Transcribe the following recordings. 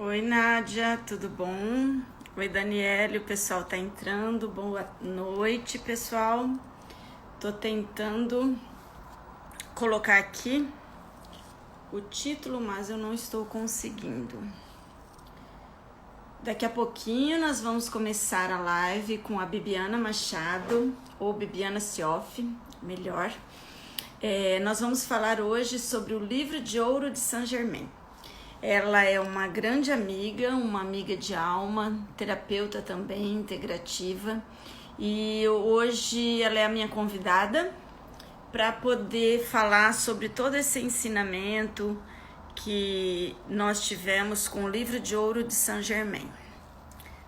Oi, Nádia, tudo bom? Oi, Daniele, o pessoal tá entrando. Boa noite, pessoal. Tô tentando colocar aqui o título, mas eu não estou conseguindo. Daqui a pouquinho nós vamos começar a live com a Bibiana Machado, ou Bibiana Sioff, melhor. Nós vamos falar hoje sobre o livro de ouro de Saint Germain. Ela é uma grande amiga, uma amiga de alma, terapeuta também, integrativa. E hoje ela é a minha convidada para poder falar sobre todo esse ensinamento que nós tivemos com o livro de ouro de Saint Germain.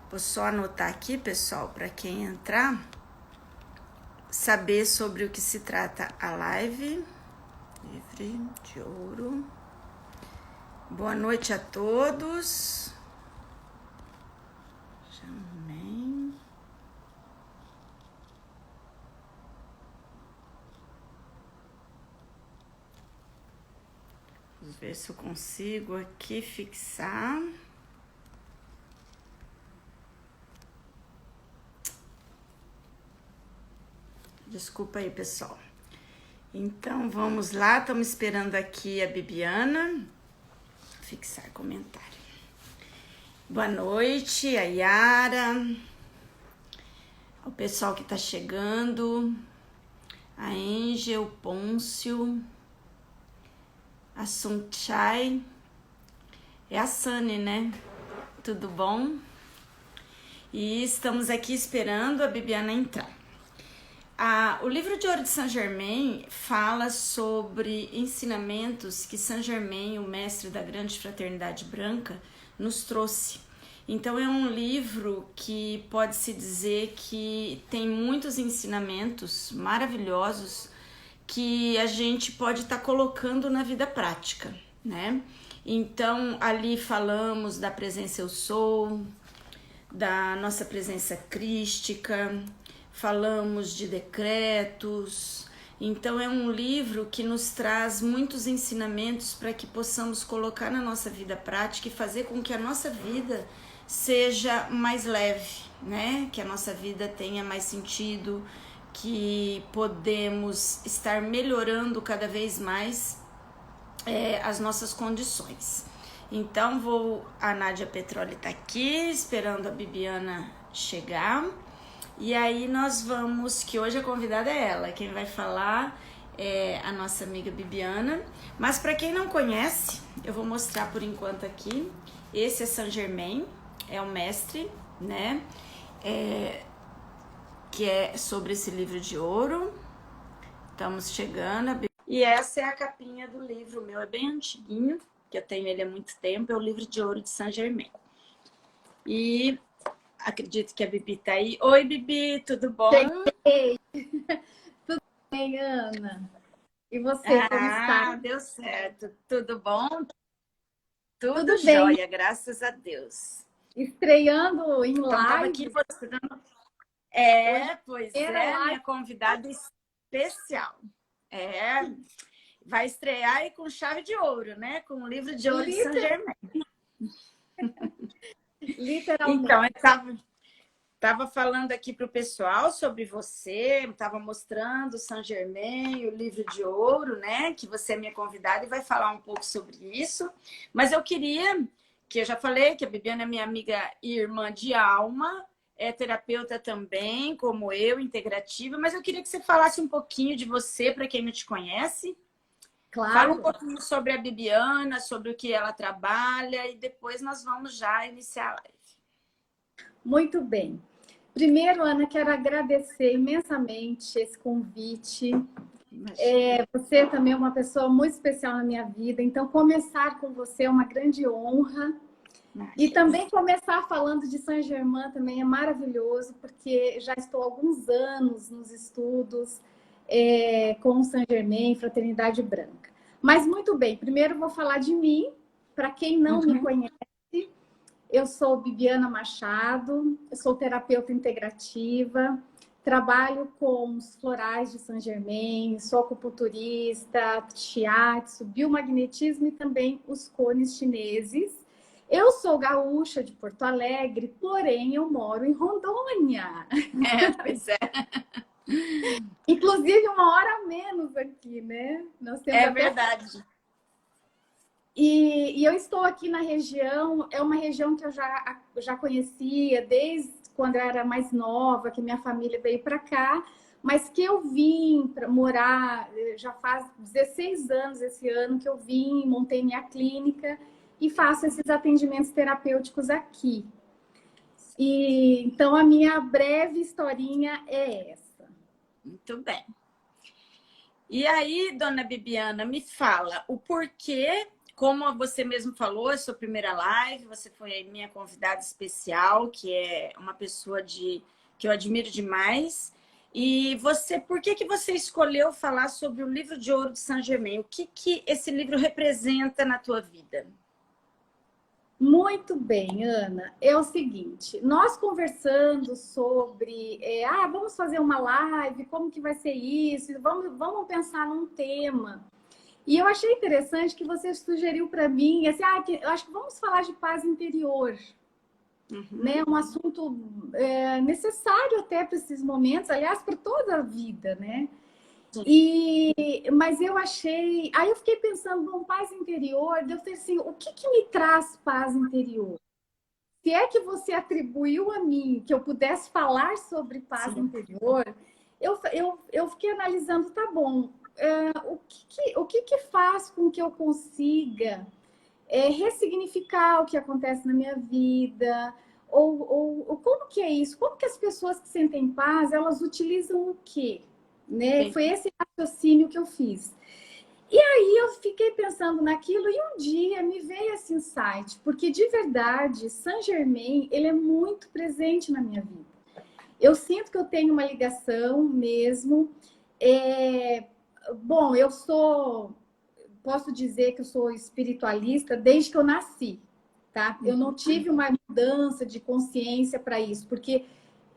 Vou só anotar aqui, pessoal, para quem entrar, saber sobre o que se trata a live. Livro de ouro. Boa noite a todos. Amém. Vamos ver se eu consigo aqui fixar. Desculpa aí, pessoal. Então, vamos lá. Estamos esperando aqui a Bibiana. Fixar comentário. Boa noite, a Yara, o pessoal que tá chegando, a Angel, Pôncio, a Sunchai, é a Sani, né? Tudo bom? E estamos aqui esperando a Bibiana entrar. O livro de ouro de Saint Germain fala sobre ensinamentos que Saint Germain, o mestre da grande fraternidade branca, nos trouxe. Então é um livro que pode-se dizer que tem muitos ensinamentos maravilhosos que a gente pode estar colocando na vida prática, né? Então ali falamos da presença eu sou, da nossa presença crística, falamos de decretos. Então é um livro que nos traz muitos ensinamentos para que possamos colocar na nossa vida prática e fazer com que a nossa vida seja mais leve, né? Que a nossa vida tenha mais sentido, que podemos estar melhorando cada vez mais as nossas condições. Então a Nádia Petroli tá aqui esperando a Bibiana chegar. E aí nós vamos, que hoje a convidada é ela, quem vai falar é a nossa amiga Bibiana. Mas para quem não conhece, eu vou mostrar por enquanto aqui. Esse é Saint Germain, é o mestre, né? Que é sobre esse livro de ouro. Estamos chegando. E essa é a capinha do livro, o meu é bem antiguinho, que eu tenho ele há muito tempo, é o livro de ouro de Saint Germain. E acredito que a Bibi tá aí. Oi, Bibi, tudo bom? Cheguei. Tudo bem, Ana? E você, como está? Deu certo. Tudo bom? Tudo Tudo bem. jóia, graças a Deus. Estreando em Então, estava aqui live. mostrando. Hoje Pois era é, live. minha convidada especial. Vai estrear aí com chave de ouro, né? Com o livro de ouro de Saint Germain. Literalmente. Então, eu estava falando aqui para o pessoal sobre você, estava mostrando Saint Germain, o livro de ouro, né? Que você é minha convidada e vai falar um pouco sobre isso. Mas eu queria, que eu já falei, que a Bibiana é minha amiga e irmã de alma, é terapeuta também, como eu, integrativa, mas eu queria que você falasse um pouquinho de você, para quem não te conhece. Claro. Fala um pouquinho sobre a Bibiana, sobre o que ela trabalha e depois nós vamos já iniciar a live. Muito bem. Primeiro, Ana, quero agradecer imensamente esse convite. Você também é uma pessoa muito especial na minha vida, então começar com você é uma grande honra. E também começar falando de Saint Germain também é maravilhoso, porque já estou há alguns anos nos estudos com Saint Germain, Fraternidade Branca. Mas muito bem, primeiro vou falar de mim, para quem não me conhece. Eu sou Bibiana Machado, eu sou terapeuta integrativa, trabalho com os florais de Saint Germain, sou acupunturista, shiatsu, biomagnetismo e também os cones chineses. Eu sou gaúcha de Porto Alegre, porém eu moro em Rondônia. Pois é. Inclusive, uma hora a menos aqui, né? Nós temos É até... verdade. E eu estou aqui na região, é uma região que eu já conhecia desde quando eu era mais nova, que minha família veio para cá, mas que eu vim para morar, já faz 16 anos esse ano que eu vim, montei minha clínica e faço esses atendimentos terapêuticos aqui. E então a minha breve historinha é essa. Muito bem. E aí, dona Bibiana, me fala o porquê, como você mesmo falou, a sua primeira live, você foi minha convidada especial, que é uma pessoa que eu admiro demais. E você, por que você escolheu falar sobre o livro de ouro de Saint-Germain? O que esse livro representa na tua vida? Muito bem, Ana. É o seguinte, nós conversando sobre, vamos fazer uma live, como que vai ser isso? Vamos pensar num tema. E eu achei interessante que você sugeriu para mim, assim, eu acho que vamos falar de paz interior, né? Um assunto necessário até para esses momentos, aliás, para toda a vida, né? Mas eu achei... Aí eu fiquei pensando num paz interior, eu falei assim, o que me traz paz interior? Se é que você atribuiu a mim que eu pudesse falar sobre paz interior, eu fiquei analisando, tá bom, o que faz com que eu consiga ressignificar o que acontece na minha vida? Ou como que é isso? Como que as pessoas que sentem paz, elas utilizam o quê? Né? Foi esse raciocínio que eu fiz. E aí eu fiquei pensando naquilo e um dia me veio esse insight, porque de verdade, Saint-Germain, ele é muito presente na minha vida. Eu sinto que eu tenho uma ligação mesmo. Bom, posso dizer que eu sou espiritualista desde que eu nasci, tá? Eu não tive uma mudança de consciência para isso, porque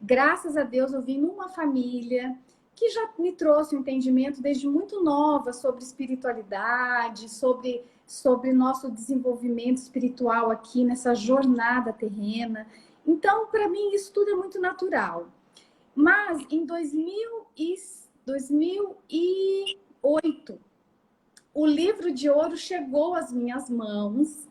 graças a Deus eu vim numa família que já me trouxe um entendimento desde muito nova sobre espiritualidade, sobre nosso desenvolvimento espiritual aqui nessa jornada terrena. Então, para mim, isso tudo é muito natural. Mas em 2008, o livro de ouro chegou às minhas mãos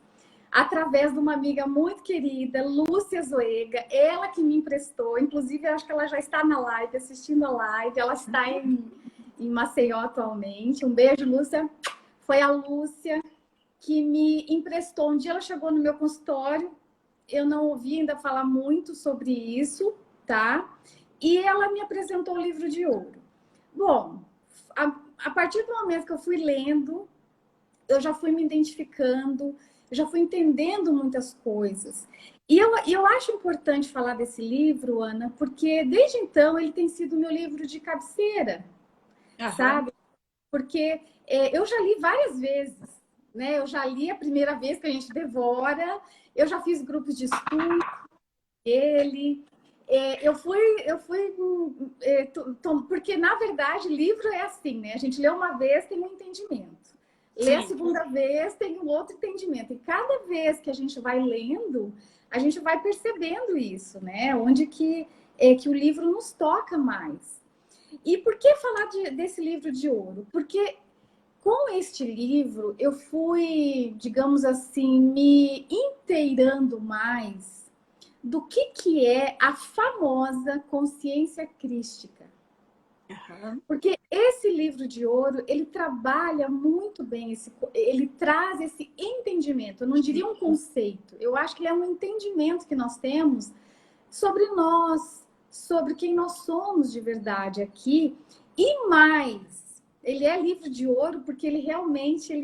através de uma amiga muito querida, Lúcia Zoega, ela que me emprestou, inclusive acho que ela já está na live, assistindo a live, ela está em Maceió atualmente. Um beijo, Lúcia. Foi a Lúcia que me emprestou. Um dia ela chegou no meu consultório, eu não ouvi ainda falar muito sobre isso, tá? E ela me apresentou o livro de ouro. Bom, a partir do momento que eu fui lendo, eu já fui me identificando, eu já fui entendendo muitas coisas. E eu acho importante falar desse livro, Ana, porque desde então ele tem sido meu livro de cabeceira, sabe? Porque eu já li várias vezes, né? Eu já li a primeira vez que a gente devora, eu já fiz grupos de estudo dele. Porque na verdade livro é assim, né? A gente lê uma vez, tem um entendimento. Lê a segunda vez, tem um outro entendimento. E cada vez que a gente vai lendo, a gente vai percebendo isso, né? Onde que o livro nos toca mais. E por que falar desse livro de ouro? Porque com este livro eu fui, digamos assim, me inteirando mais do que é a famosa consciência crística. Porque esse livro de ouro, ele trabalha muito bem, ele traz esse entendimento, eu não diria um conceito, eu acho que ele é um entendimento que nós temos sobre nós, sobre quem nós somos de verdade aqui, e mais, ele é livro de ouro porque ele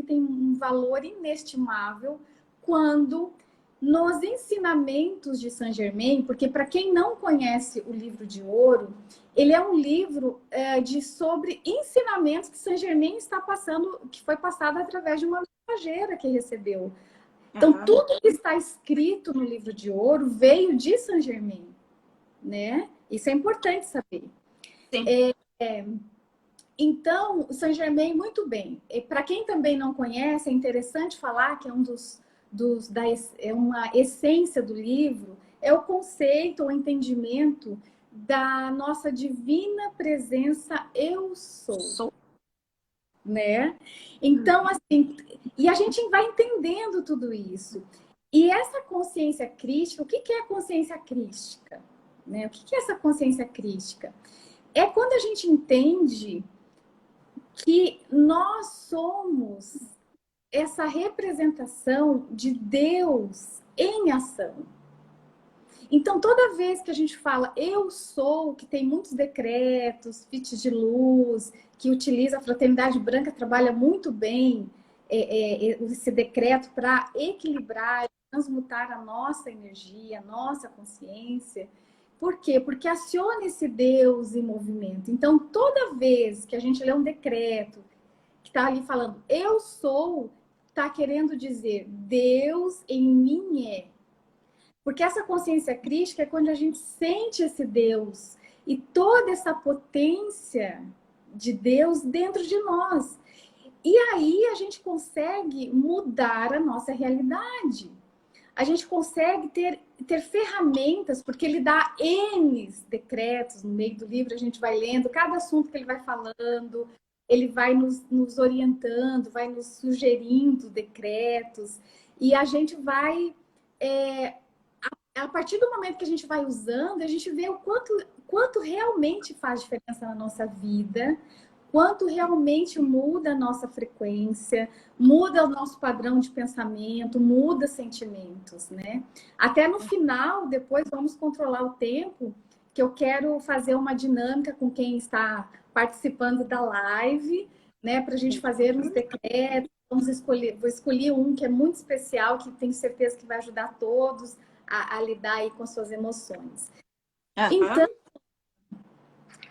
tem um valor inestimável quando nos ensinamentos de Saint-Germain, porque para quem não conhece o livro de ouro, ele é um livro sobre ensinamentos que Saint-Germain está passando, que foi passado através de uma mensageira que recebeu. Então, tudo que está escrito no livro de ouro veio de Saint-Germain, né? Isso é importante saber. Então, Saint-Germain, muito bem. Para quem também não conhece, é interessante falar que é um dos é uma essência do livro, é o conceito, o entendimento da nossa divina presença eu sou, né? Então, assim, e a gente vai entendendo tudo isso. E essa consciência crística, o que é a consciência crística? Né? O que é essa consciência crística? É quando a gente entende que nós somos essa representação de Deus em ação. Então, toda vez que a gente fala eu sou, que tem muitos decretos, fites de luz, que utiliza a fraternidade branca, trabalha muito bem esse decreto para equilibrar, transmutar a nossa energia, a nossa consciência. Por quê? Porque aciona esse Deus em movimento. Então, toda vez que a gente lê um decreto que está ali falando eu sou, está querendo dizer Deus em mim é. Porque essa consciência crística é quando a gente sente esse Deus e toda essa potência de Deus dentro de nós. E aí a gente consegue mudar a nossa realidade. A gente consegue ter ferramentas, porque ele dá N decretos no meio do livro, a gente vai lendo, cada assunto que ele vai falando, ele vai nos orientando, vai nos sugerindo decretos, e a gente vai... a partir do momento que a gente vai usando, a gente vê o quanto realmente faz diferença na nossa vida, quanto realmente muda a nossa frequência, muda o nosso padrão de pensamento, muda sentimentos, né? Até no final, depois vamos controlar o tempo, que eu quero fazer uma dinâmica com quem está participando da live, né? Para a gente fazer uns decretos, vou escolher um que é muito especial, que tenho certeza que vai ajudar todos a lidar aí com suas emoções. Então,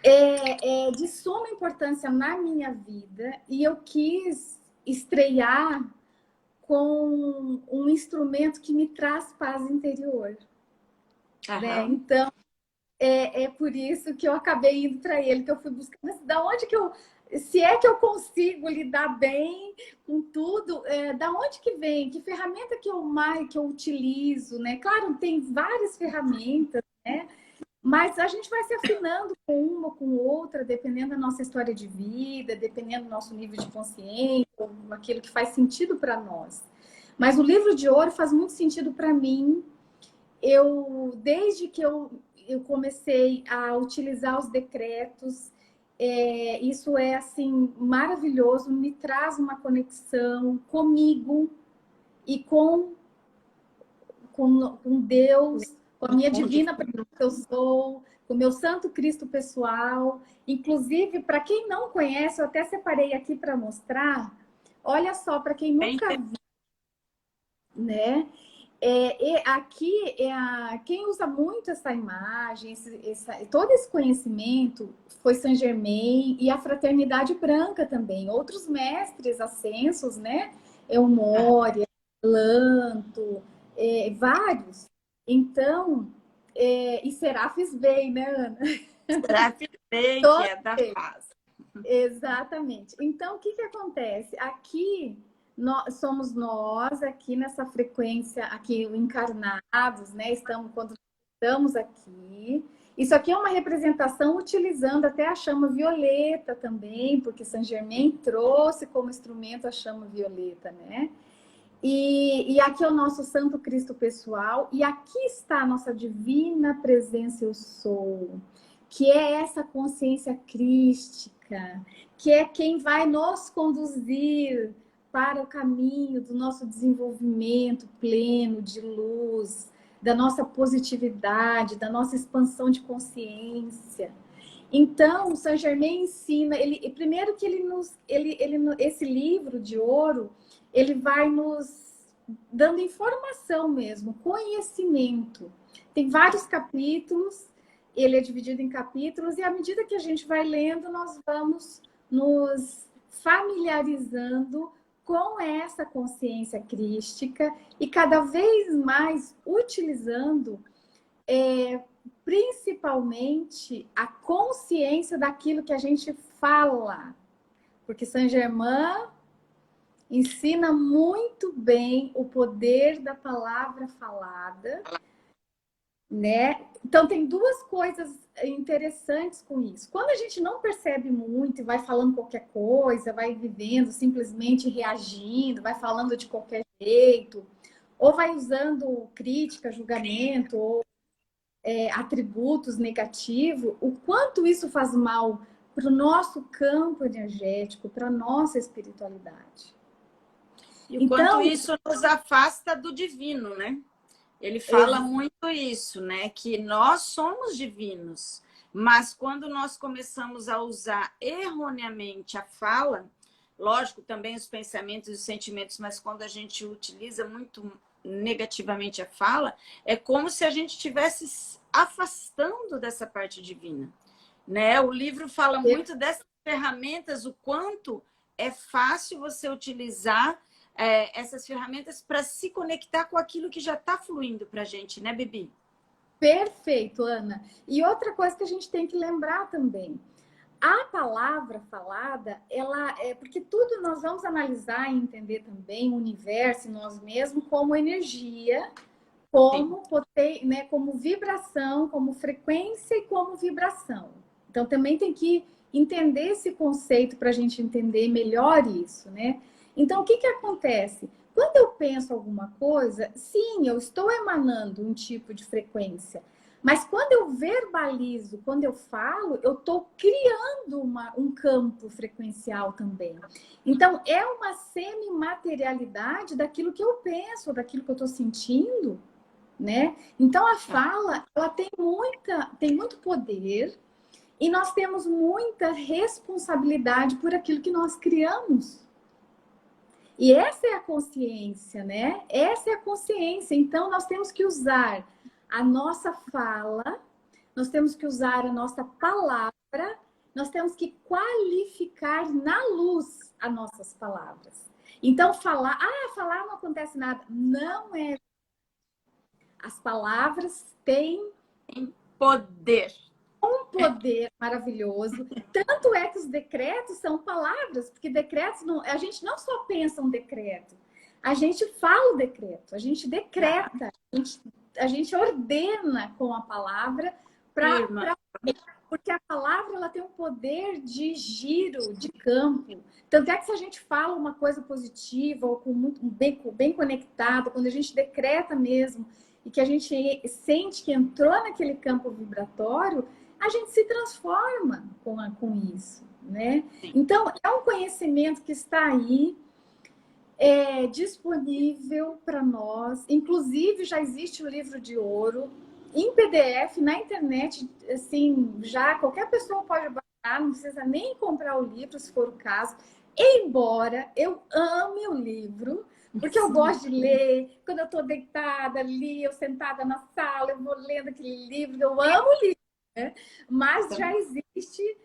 é de suma importância na minha vida e eu quis estrear com um instrumento que me traz paz interior. Né? Então, é por isso que eu acabei indo para ele, que eu fui buscando da onde que eu... Se é que eu consigo lidar bem com tudo, da onde que vem? Que ferramenta que eu utilizo, né? Claro, tem várias ferramentas, né? Mas a gente vai se afinando com uma, com outra, dependendo da nossa história de vida, dependendo do nosso nível de consciência, aquilo que faz sentido para nós. Mas o livro de ouro faz muito sentido para mim. Desde que eu comecei a utilizar os decretos, isso é assim maravilhoso, me traz uma conexão comigo e com Deus, com a minha divina presença que eu sou, com o meu Santo Cristo pessoal. Inclusive, para quem não conhece, eu até separei aqui para mostrar. Olha só, para quem nunca viu, né? Aqui, quem usa muito essa imagem, todo esse conhecimento foi Saint Germain e a Fraternidade Branca também. Outros mestres ascensos, né? Moria, Lanto, vários. Então, e Serafis Bey, né, Ana? Serafis Bey, que é da paz. Exatamente. Então, o que acontece? Aqui, somos nós, aqui nessa frequência, aqui encarnados, né? Quando estamos aqui. Isso aqui é uma representação utilizando até a chama violeta também, porque Saint Germain trouxe como instrumento a chama violeta, né? E aqui é o nosso Santo Cristo pessoal, e aqui está a nossa divina presença eu sou, que é essa consciência crística, que é quem vai nos conduzir para o caminho do nosso desenvolvimento pleno de luz, da nossa positividade, da nossa expansão de consciência. Então, o Saint Germain ensina, primeiro que esse livro de ouro, ele vai nos dando informação mesmo, conhecimento. Tem vários capítulos, ele é dividido em capítulos, e à medida que a gente vai lendo, nós vamos nos familiarizando com essa consciência crística e cada vez mais utilizando principalmente a consciência daquilo que a gente fala. Porque Saint Germain ensina muito bem o poder da palavra falada, né? Então, tem duas coisas interessantes com isso. Quando a gente não percebe muito e vai falando qualquer coisa, vai vivendo, simplesmente reagindo, vai falando de qualquer jeito, ou vai usando crítica, julgamento, ou atributos negativos, o quanto isso faz mal para o nosso campo energético, para a nossa espiritualidade. E o quanto isso nos afasta do divino, né? Ele fala muito isso, né? Que nós somos divinos, mas quando nós começamos a usar erroneamente a fala, lógico, também os pensamentos e os sentimentos, mas quando a gente utiliza muito negativamente a fala, é como se a gente estivesse afastando dessa parte divina, né? O livro fala muito dessas ferramentas, o quanto é fácil você utilizar essas ferramentas para se conectar com aquilo que já está fluindo para a gente, né, Bibi? Perfeito, Ana. E outra coisa que a gente tem que lembrar também, a palavra falada, ela porque tudo nós vamos analisar e entender também o universo e nós mesmos como energia, como né, como vibração, como frequência e como vibração. Então também tem que entender esse conceito para a gente entender melhor isso, né? Então, o que acontece? Quando eu penso alguma coisa, sim, eu estou emanando um tipo de frequência. Mas quando eu verbalizo, quando eu falo, eu estou criando um campo frequencial também. Então, é uma semi-materialidade daquilo que eu penso, daquilo que eu estou sentindo, né? Então, a fala, ela tem muito poder e nós temos muita responsabilidade por aquilo que nós criamos. E essa é a consciência, né? Essa é a consciência. Então, nós temos que usar a nossa fala, nós temos que usar a nossa palavra, nós temos que qualificar na luz as nossas palavras. Então, falar não acontece nada. Não é. As palavras têm poder. Um poder maravilhoso. Tanto é que os decretos são palavras, porque decretos a gente não só pensa um decreto, a gente fala o decreto, a gente decreta, a gente ordena com a palavra porque a palavra ela tem um poder de giro de campo. Tanto é que se a gente fala uma coisa positiva ou com bem conectada, quando a gente decreta mesmo e que a gente sente que entrou naquele campo vibratório, a gente se transforma com isso, né? Então, é um conhecimento que está aí, disponível para nós. Inclusive, já existe o livro de ouro em PDF, na internet, assim, já qualquer pessoa pode baixar, não precisa nem comprar o livro, se for o caso. Embora eu ame o livro, porque eu gosto de ler, quando eu estou deitada ali, eu sentada na sala, eu vou lendo aquele livro, eu amo o livro. Né? Mas já existe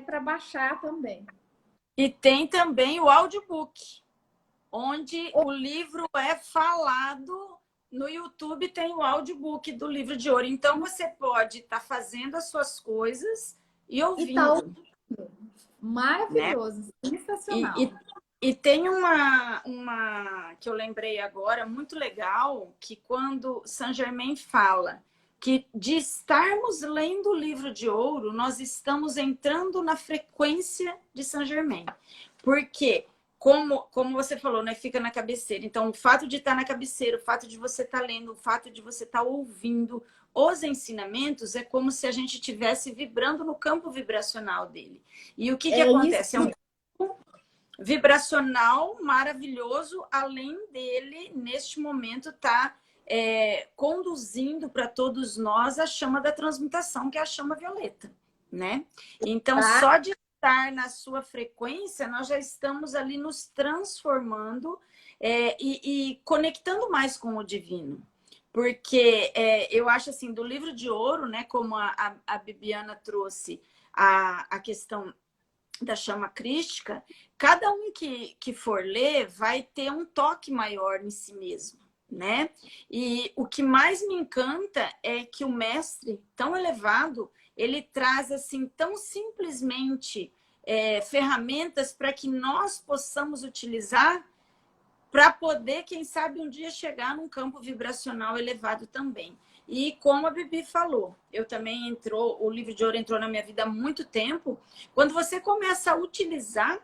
para baixar também. E tem também o audiobook, onde o livro é falado. No YouTube tem o audiobook do livro de ouro. Então, você pode estar fazendo as suas coisas e ouvindo. E tá ouvindo. Maravilhoso, né? Sensacional. E tem uma que eu lembrei agora, muito legal, que quando Saint Germain fala que de estarmos lendo o livro de ouro, nós estamos entrando na frequência de Saint Germain. Porque, como você falou, né, fica na cabeceira. Então, o fato de estar na cabeceira, o fato de você estar lendo, o fato de você estar ouvindo os ensinamentos, é como se a gente estivesse vibrando no campo vibracional dele. E o que acontece? É um campo vibracional maravilhoso, além dele, neste momento, tá conduzindo para todos nós a chama da transmutação, que é a chama violeta, né? Então, só de estar na sua frequência, nós já estamos ali nos transformando e conectando mais com o divino. Porque eu acho assim, do livro de ouro, né, como a Bibiana trouxe a questão da chama crística, cada um que for ler vai ter um toque maior em si mesmo, né? E o que mais me encanta é que o mestre, tão elevado, ele traz assim, tão simplesmente ferramentas para que nós possamos utilizar para poder, quem sabe, um dia chegar num campo vibracional elevado também. E como a Bibi falou, eu também o livro de ouro entrou na minha vida há muito tempo. Quando você começa a utilizar,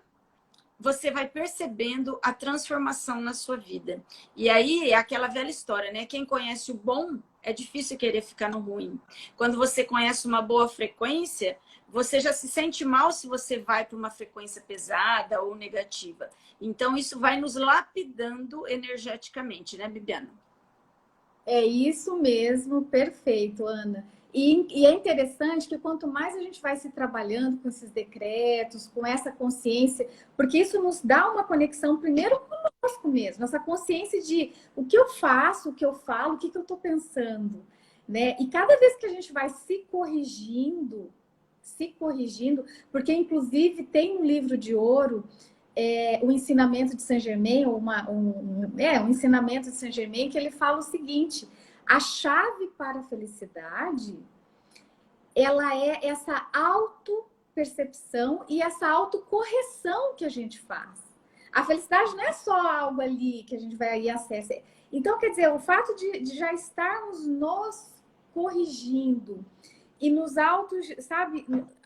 você vai percebendo a transformação na sua vida. E aí é aquela velha história, né? Quem conhece o bom, é difícil querer ficar no ruim. Quando você conhece uma boa frequência, você já se sente mal se você vai para uma frequência pesada ou negativa. Então, isso vai nos lapidando energeticamente, né, Bibiana? É isso mesmo, perfeito, Ana. E é interessante que quanto mais a gente vai se trabalhando com esses decretos, com essa consciência, porque isso nos dá uma conexão primeiro conosco mesmo, essa consciência de o que eu faço, o que eu falo, o que eu estou pensando, né? E cada vez que a gente vai se corrigindo, porque inclusive tem um livro de ouro, o ensinamento de Saint-Germain, um ensinamento de Saint-Germain, que ele fala o seguinte: a chave para a felicidade, ela é essa autopercepção e essa autocorreção que a gente faz. A felicidade não é só algo ali que a gente vai aí acessar. Então, quer dizer, o fato de já estarmos nos corrigindo e nos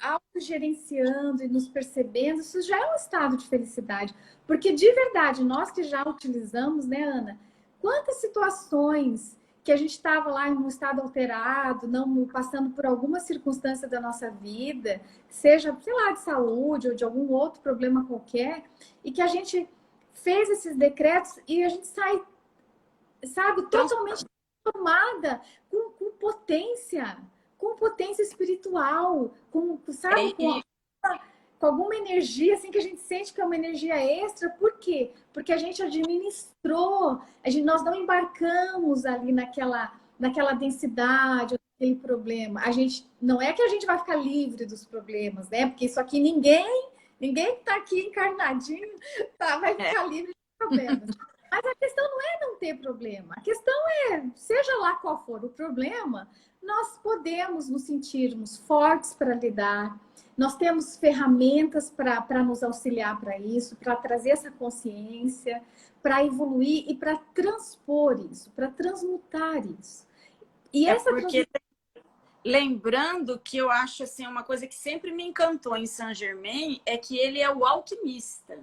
autogerenciando e nos percebendo, isso já é um estado de felicidade. Porque, de verdade, nós que já utilizamos, né, Ana? Quantas situações que a gente estava lá em um estado alterado, não passando por alguma circunstância da nossa vida, seja, sei lá, de saúde ou de algum outro problema qualquer, e que a gente fez esses decretos e a gente sai, sabe, totalmente transformada, com potência espiritual, sabe, com alguma energia assim que a gente sente que é uma energia extra. Por quê? Porque a gente administrou, nós não embarcamos ali naquela densidade, aquele problema. Não é que a gente vai ficar livre dos problemas, né? Porque isso aqui ninguém que está aqui encarnadinho vai ficar livre de problemas. Mas a questão não é não ter problema. A questão é, seja lá qual for o problema, nós podemos nos sentirmos fortes para lidar. Nós temos ferramentas para nos auxiliar para isso, para trazer essa consciência, para evoluir e para transpor isso, para transmutar isso. E porque lembrando que eu acho assim, uma coisa que sempre me encantou em Saint-Germain é que ele é o alquimista,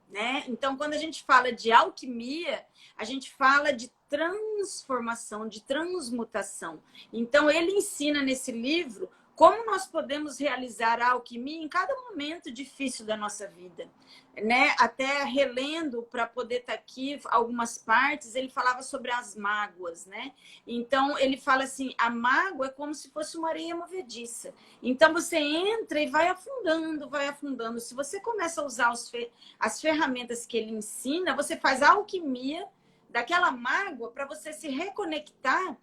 né? Então, quando a gente fala de alquimia, a gente fala de transformação, de transmutação. Então, ele ensina nesse livro como nós podemos realizar a alquimia em cada momento difícil da nossa vida, né? Até relendo para poder estar aqui algumas partes, ele falava sobre as mágoas, né? Então ele fala assim, a mágoa é como se fosse uma areia movediça. Então você entra e vai afundando, vai afundando. Se você começa a usar as ferramentas que ele ensina, você faz a alquimia daquela mágoa para você se reconectar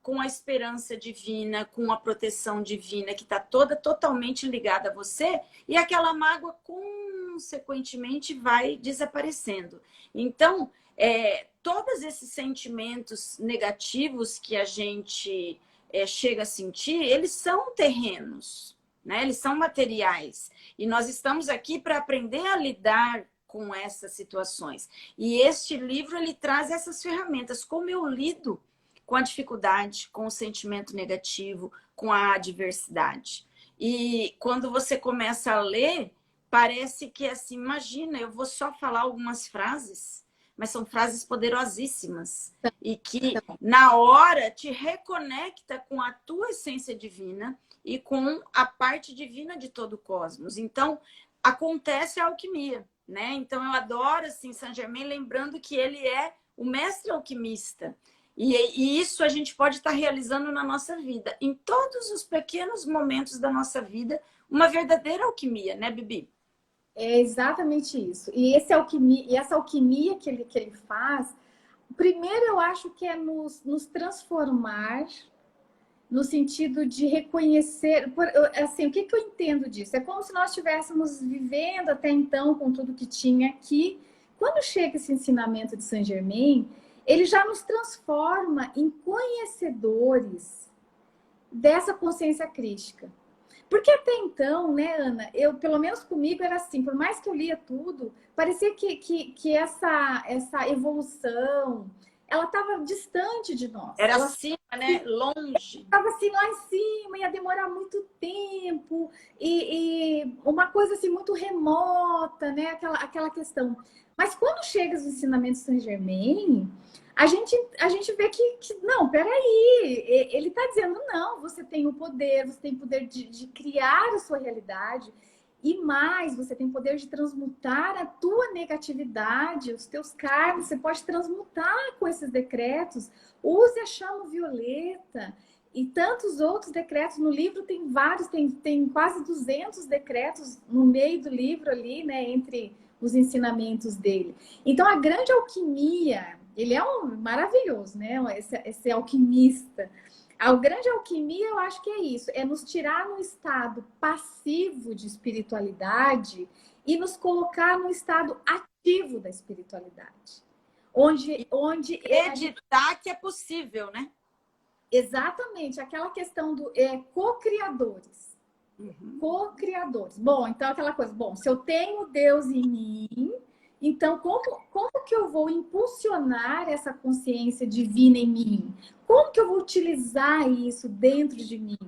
com a esperança divina, com a proteção divina que está totalmente ligada a você, e aquela mágoa consequentemente vai desaparecendo. Então, todos esses sentimentos negativos que a gente chega a sentir, eles são terrenos, né? Eles são materiais. E nós estamos aqui para aprender a lidar com essas situações. E este livro, ele traz essas ferramentas. Como eu lido com a dificuldade, com o sentimento negativo, com a adversidade. E quando você começa a ler, parece que assim, imagina, eu vou só falar algumas frases, mas são frases poderosíssimas e que na hora te reconecta com a tua essência divina e com a parte divina de todo o cosmos. Então, acontece a alquimia, né? Então, eu adoro assim Saint-Germain, lembrando que ele é o mestre alquimista. E isso a gente pode estar realizando na nossa vida, em todos os pequenos momentos da nossa vida, uma verdadeira alquimia, né, Bibi? É exatamente isso. E essa alquimia que ele faz, primeiro eu acho que é nos transformar no sentido de reconhecer, assim, o que eu entendo disso? É como se nós estivéssemos vivendo até então com tudo que tinha aqui. Quando chega esse ensinamento de Saint-Germain, ele já nos transforma em conhecedores dessa consciência crística. Porque até então, né, Ana, eu, pelo menos comigo era assim, por mais que eu lia tudo, parecia que essa evolução, ela estava distante de nós. Era Ela acima, né? Longe. estava assim lá em cima, ia demorar muito tempo, e uma coisa assim muito remota, né? Aquela questão. Mas quando chega os ensinamentos Saint Germain, a gente vê que não, peraí, ele está dizendo, não, você tem o poder de criar a sua realidade, e mais, você tem o poder de transmutar a tua negatividade, os teus karmas, você pode transmutar com esses decretos. Use a chama violeta e tantos outros decretos. No livro tem vários, tem quase 200 decretos no meio do livro ali, né, entre os ensinamentos dele. Então, a grande alquimia, ele é um maravilhoso, né, esse alquimista. A grande alquimia, eu acho que é isso, é nos tirar no estado passivo de espiritualidade e nos colocar no estado ativo da espiritualidade. Onde Acreditar que é possível, né? exatamente, aquela questão do co-criadores. Co-criadores. Bom, então aquela coisa, bom, se eu tenho Deus em mim, então como que eu vou impulsionar essa consciência divina em mim? Como que eu vou utilizar isso dentro de mim?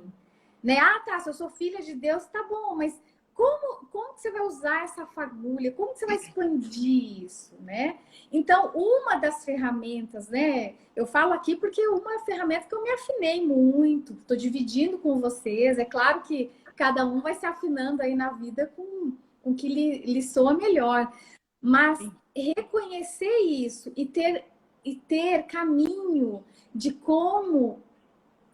Né? Ah, tá, se eu sou filha de Deus, tá bom, mas como que você vai usar essa fagulha? Como que você vai expandir isso, né? Então, uma das ferramentas, né? Eu falo aqui porque uma ferramenta que eu me afinei muito, estou dividindo com vocês. É claro que cada um vai se afinando aí na vida com o que lhe soa melhor. Mas reconhecer isso e ter caminho de como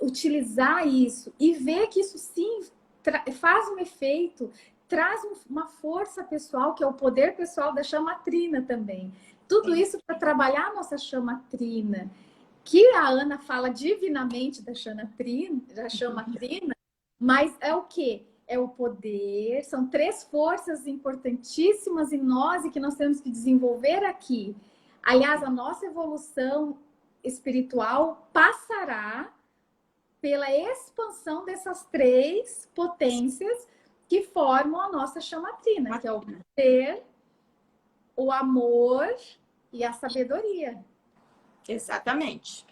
utilizar isso e ver que isso sim faz um efeito, traz uma força pessoal, que é o poder pessoal da chama trina também. Tudo isso para trabalhar a nossa chama trina, que a Ana fala divinamente da chama trina, mas é o quê? É o poder, são 3 forças importantíssimas em nós e que nós temos que desenvolver aqui. Aliás, a nossa evolução espiritual passará pela expansão dessas 3 potências que formam a nossa chamatrina, que é o poder, o amor e a sabedoria. Exatamente.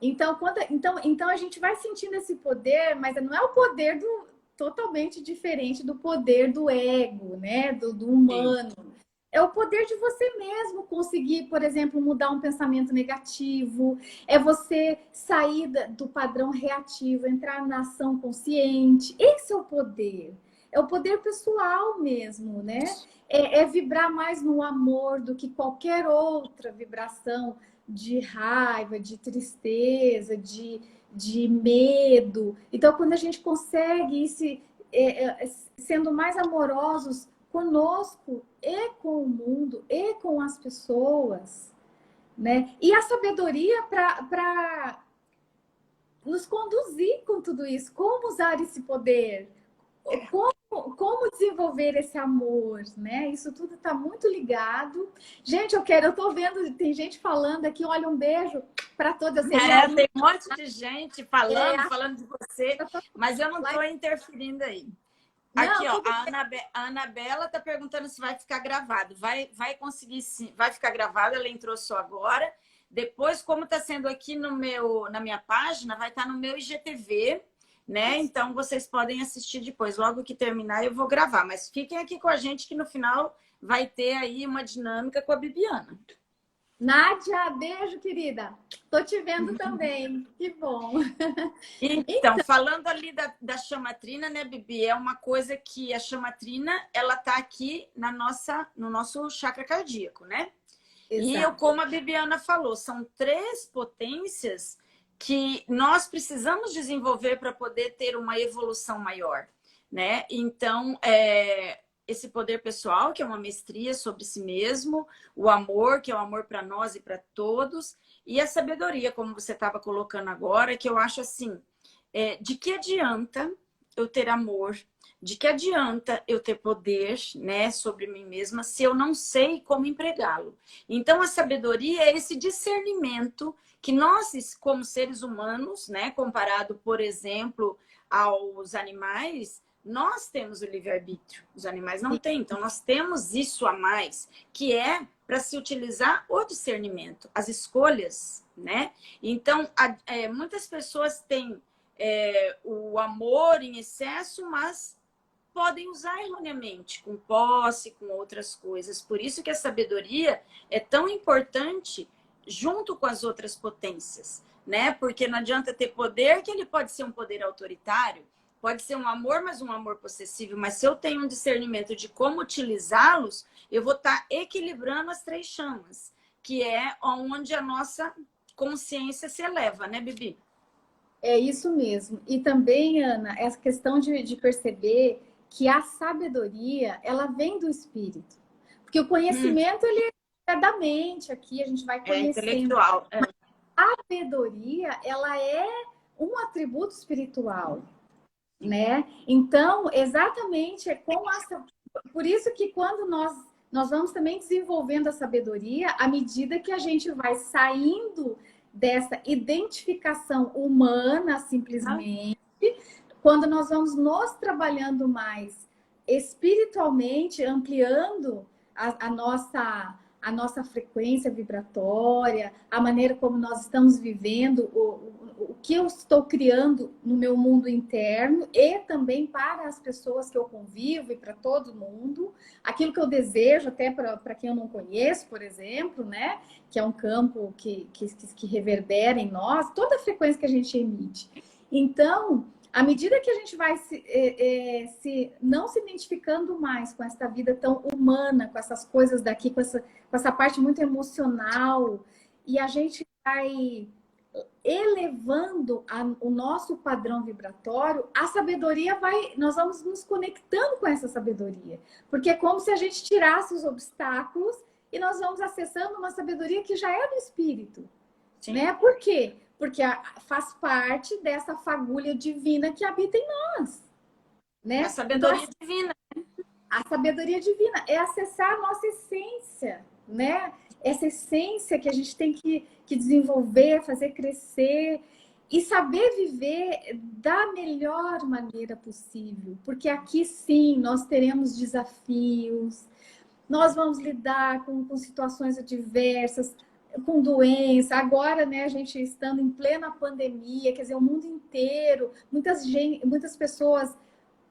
Então a gente vai sentindo esse poder, mas não é o poder totalmente diferente do poder do ego, né? Do humano. Sim. É o poder de você mesmo conseguir, por exemplo, mudar um pensamento negativo. É você sair do padrão reativo, entrar na ação consciente. Esse é o poder. É o poder pessoal mesmo, né? É vibrar mais no amor do que qualquer outra vibração de raiva, de tristeza, de medo. Então, quando a gente consegue ir sendo mais amorosos conosco e com o mundo e com as pessoas, né? E a sabedoria para nos conduzir com tudo isso, como usar esse poder, como desenvolver esse amor, né? Isso tudo está muito ligado. Gente, eu tô vendo, tem gente falando aqui, olha, um beijo para todas. Tem um monte de gente falando de você, mas eu não estou interferindo aí. Aqui, não, ó, a Anabela está perguntando se vai ficar gravado. Vai conseguir sim, vai ficar gravado, ela entrou só agora. Depois, como está sendo aqui na minha página, vai estar no meu IGTV, né? Então, vocês podem assistir depois. Logo que terminar, eu vou gravar. Mas fiquem aqui com a gente que no final vai ter aí uma dinâmica com a Bibiana. Nádia, beijo, querida. Tô te vendo também. Que bom. Então, falando ali da chamatrina, né, Bibi? É uma coisa que a chamatrina, ela tá aqui no nosso chakra cardíaco, né? Exato. E como a Bibiana falou, são 3 potências que nós precisamos desenvolver para poder ter uma evolução maior, né? Então, esse poder pessoal, que é uma mestria sobre si mesmo, o amor, que é o amor para nós e para todos, e a sabedoria, como você estava colocando agora, que eu acho assim, de que adianta eu ter amor, de que adianta eu ter poder, né, sobre mim mesma, se eu não sei como empregá-lo. Então, a sabedoria é esse discernimento que nós, como seres humanos, né, comparado, por exemplo, aos animais, Nós temos o livre-arbítrio, os animais não têm. Então, nós temos isso a mais, que é para se utilizar o discernimento, as escolhas, né? Então, muitas pessoas têm o amor em excesso, mas podem usar erroneamente, com posse, com outras coisas. Por isso que a sabedoria é tão importante junto com as outras potências, né? Porque não adianta ter poder, que ele pode ser um poder autoritário, pode ser um amor, mas um amor possessivo. Mas se eu tenho um discernimento de como utilizá-los, eu vou estar equilibrando as três chamas, que é onde a nossa consciência se eleva, né, Bibi? É isso mesmo. E também, Ana, essa questão de perceber que a sabedoria, ela vem do espírito. Porque o conhecimento, ele é da mente aqui, a gente vai conhecendo. Intelectual. A sabedoria, ela é um atributo espiritual, né? Então, exatamente, por isso que quando nós vamos também desenvolvendo a sabedoria, à medida que a gente vai saindo dessa identificação humana, simplesmente, quando nós vamos nos trabalhando mais espiritualmente, ampliando a nossa frequência vibratória, a maneira como nós estamos vivendo, o que eu estou criando no meu mundo interno e também para as pessoas que eu convivo e para todo mundo, aquilo que eu desejo até para quem eu não conheço, por exemplo, né? Que é um campo que reverbera em nós, toda a frequência que a gente emite. Então, à medida que a gente vai não se identificando mais com essa vida tão humana, com essas coisas daqui, com essa parte muito emocional, e a gente vai elevando o nosso padrão vibratório, a sabedoria nós vamos nos conectando com essa sabedoria. Porque é como se a gente tirasse os obstáculos e nós vamos acessando uma sabedoria que já é do espírito. Né? Por quê? Porque faz parte dessa fagulha divina que habita em nós. Né? A sabedoria divina. A sabedoria divina é acessar a nossa essência, né? Essa essência que a gente tem que desenvolver, fazer crescer e saber viver da melhor maneira possível. Porque aqui sim nós teremos desafios, nós vamos lidar com situações adversas, com doença. Agora, né, a gente estando em plena pandemia, quer dizer, o mundo inteiro, muitas pessoas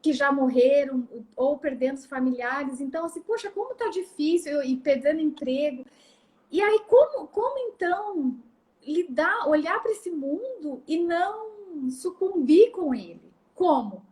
que já morreram ou perdendo os familiares. Então, assim, poxa, como tá difícil e perdendo emprego. E aí, como então olhar para esse mundo e não sucumbir com ele? Como?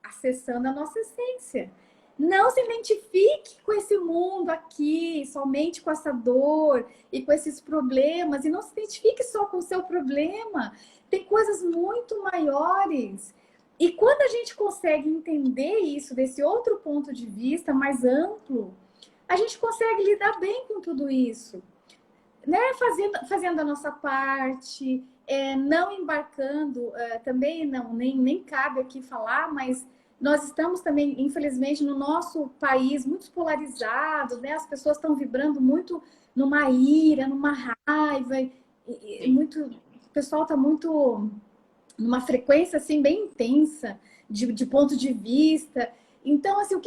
Acessando a nossa essência. Não se identifique com esse mundo aqui, somente com essa dor e com esses problemas, e não se identifique só com o seu problema. Tem coisas muito maiores. E quando a gente consegue entender isso desse outro ponto de vista mais amplo, a gente consegue lidar bem com tudo isso, né? Fazendo a nossa parte, não embarcando, também nem cabe aqui falar, mas nós estamos também, infelizmente, no nosso país muito polarizados, né? As pessoas estão vibrando muito numa ira, numa raiva, o pessoal está muito numa frequência assim bem intensa de ponto de vista. Então, assim,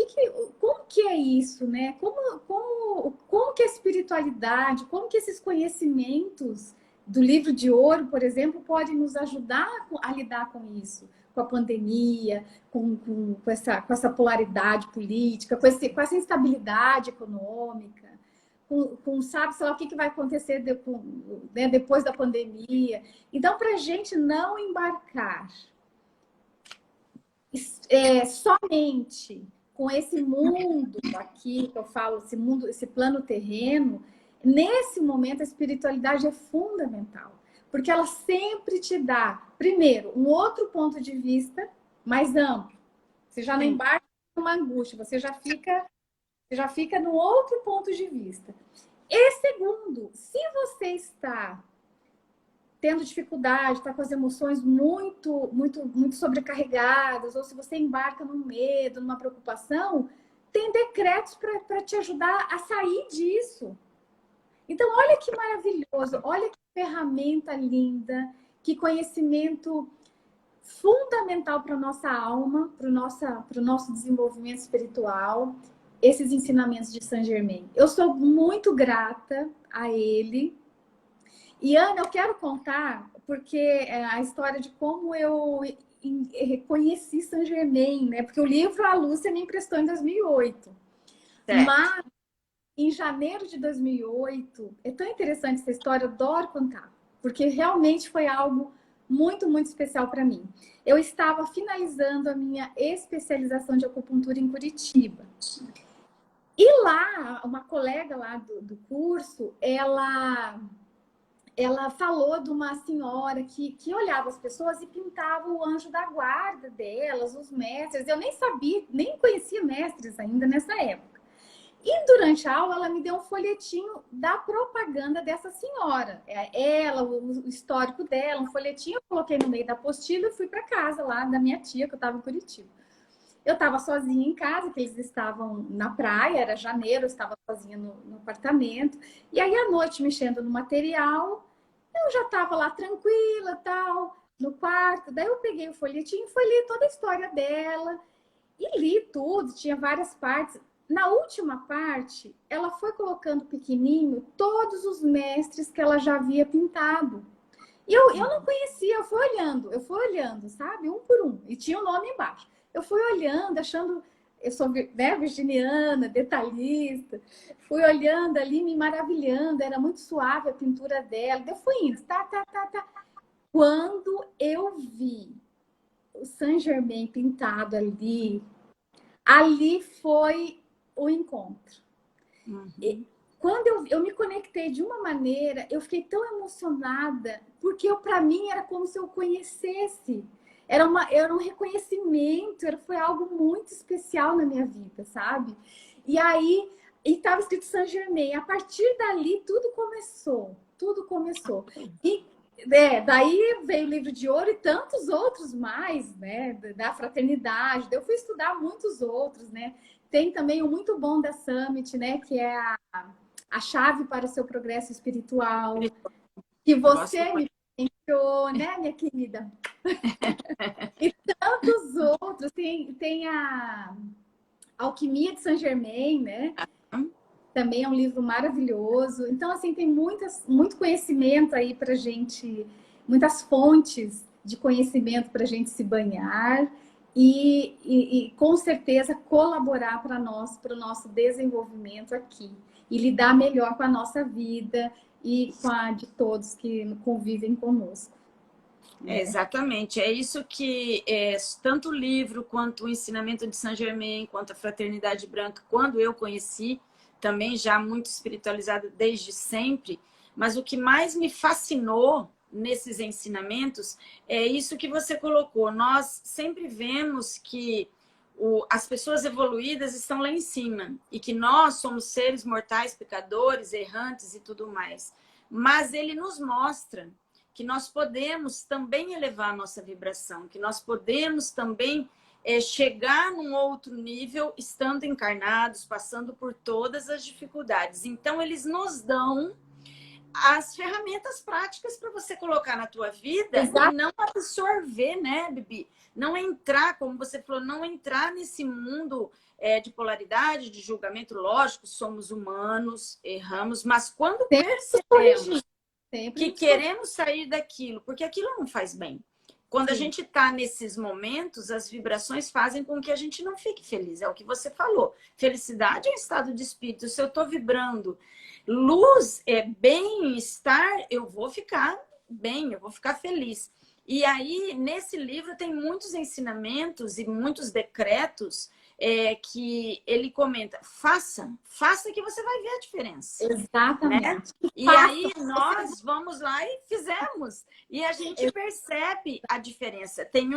como que é isso, né? Como que a espiritualidade, como que esses conhecimentos do livro de ouro, por exemplo, podem nos ajudar a lidar com isso? Com a pandemia, com essa polaridade política, com essa instabilidade econômica, sabe, sei lá, o que vai acontecer depois da pandemia. Então, para a gente não embarcar somente com esse mundo aqui, que eu falo, esse mundo, esse plano terreno, nesse momento a espiritualidade é fundamental. Porque ela sempre te dá, primeiro, um outro ponto de vista mais amplo. Você já não embarca numa angústia, você já fica no outro ponto de vista. E segundo, se você está tendo dificuldade, está com as emoções muito, muito, muito sobrecarregadas, ou se você embarca num medo, numa preocupação, tem decretos para te ajudar a sair disso. Então, olha que maravilhoso, olha que ferramenta linda, que conhecimento fundamental para a nossa alma, para o nosso desenvolvimento espiritual, esses ensinamentos de Saint Germain. Eu sou muito grata a ele. E, Ana, eu quero contar, porque a história de como eu reconheci Saint Germain, né? Porque o livro a Lúcia me emprestou em 2008. Certo. Mas, em janeiro de 2008, é tão interessante essa história, eu adoro contar, porque realmente foi algo muito, muito especial para mim. Eu estava finalizando a minha especialização de acupuntura em Curitiba. E lá, uma colega lá do curso, ela falou de uma senhora que olhava as pessoas e pintava o anjo da guarda delas, os mestres. Eu nem sabia, nem conhecia mestres ainda nessa época. E durante a aula, ela me deu um folhetinho da propaganda dessa senhora. Ela, o histórico dela, um folhetinho, eu coloquei no meio da apostila e fui para casa lá da minha tia, que eu estava em Curitiba. Eu estava sozinha em casa, que eles estavam na praia, era janeiro, eu estava sozinha no apartamento. E aí, à noite, mexendo no material, eu já estava lá tranquila, tal, no quarto. Daí eu peguei o folhetinho e fui ler toda a história dela. E li tudo, tinha várias partes. Na última parte, ela foi colocando pequenininho todos os mestres que ela já havia pintado. E eu não conhecia, eu fui olhando, sabe? Um por um. E tinha o nome embaixo. Eu fui olhando, achando... Eu sou, né, virginiana, detalhista. Fui olhando ali, me maravilhando. Era muito suave a pintura dela. Eu fui indo, tá. Quando eu vi o Saint Germain pintado ali foi o encontro. Uhum. Quando eu me conectei de uma maneira, eu fiquei tão emocionada, porque para mim era como se eu conhecesse. Era um reconhecimento, foi algo muito especial na minha vida, sabe? E aí, estava escrito Saint Germain. A partir dali, tudo começou. Tudo começou. E daí veio o livro de ouro e tantos outros mais, né? Da fraternidade. Eu fui estudar muitos outros, né? Tem também o muito bom da Summit, né? Que é a chave para o seu progresso espiritual. Que você me ensinou, né, minha querida? E tantos outros. Tem a Alquimia de Saint Germain, né? Também é um livro maravilhoso. Então, assim, tem muito conhecimento aí para gente, muitas fontes de conhecimento para a gente se banhar e com certeza colaborar para o nosso desenvolvimento aqui e lidar melhor com a nossa vida e com a de todos que convivem conosco. Exatamente, é isso que tanto o livro quanto o ensinamento de Saint Germain, quanto a Fraternidade Branca, quando eu conheci, também já muito espiritualizada desde sempre, mas o que mais me fascinou nesses ensinamentos é isso que você colocou. Nós sempre vemos que as pessoas evoluídas estão lá em cima e que nós somos seres mortais, pecadores, errantes e tudo mais. Mas ele nos mostra que nós podemos também elevar a nossa vibração, que nós podemos também chegar num outro nível, estando encarnados, passando por todas as dificuldades. Então, eles nos dão as ferramentas práticas para você colocar na tua vida. Exato. E não absorver, né, Bibi? Não entrar, como você falou, não entrar nesse mundo de polaridade, de julgamento. Lógico, somos humanos, erramos, mas quando percebemos que queremos sair daquilo, porque aquilo não faz bem. Quando a gente está nesses momentos, as vibrações fazem com que a gente não fique feliz. É o que você falou. Felicidade é um estado de espírito. Se eu estou vibrando luz, bem-estar, eu vou ficar bem, eu vou ficar feliz. E aí, nesse livro, tem muitos ensinamentos e muitos decretos que ele comenta, faça que você vai ver a diferença. Exatamente. Né? E aí nós vamos lá e fizemos. E a gente percebe a diferença. Tem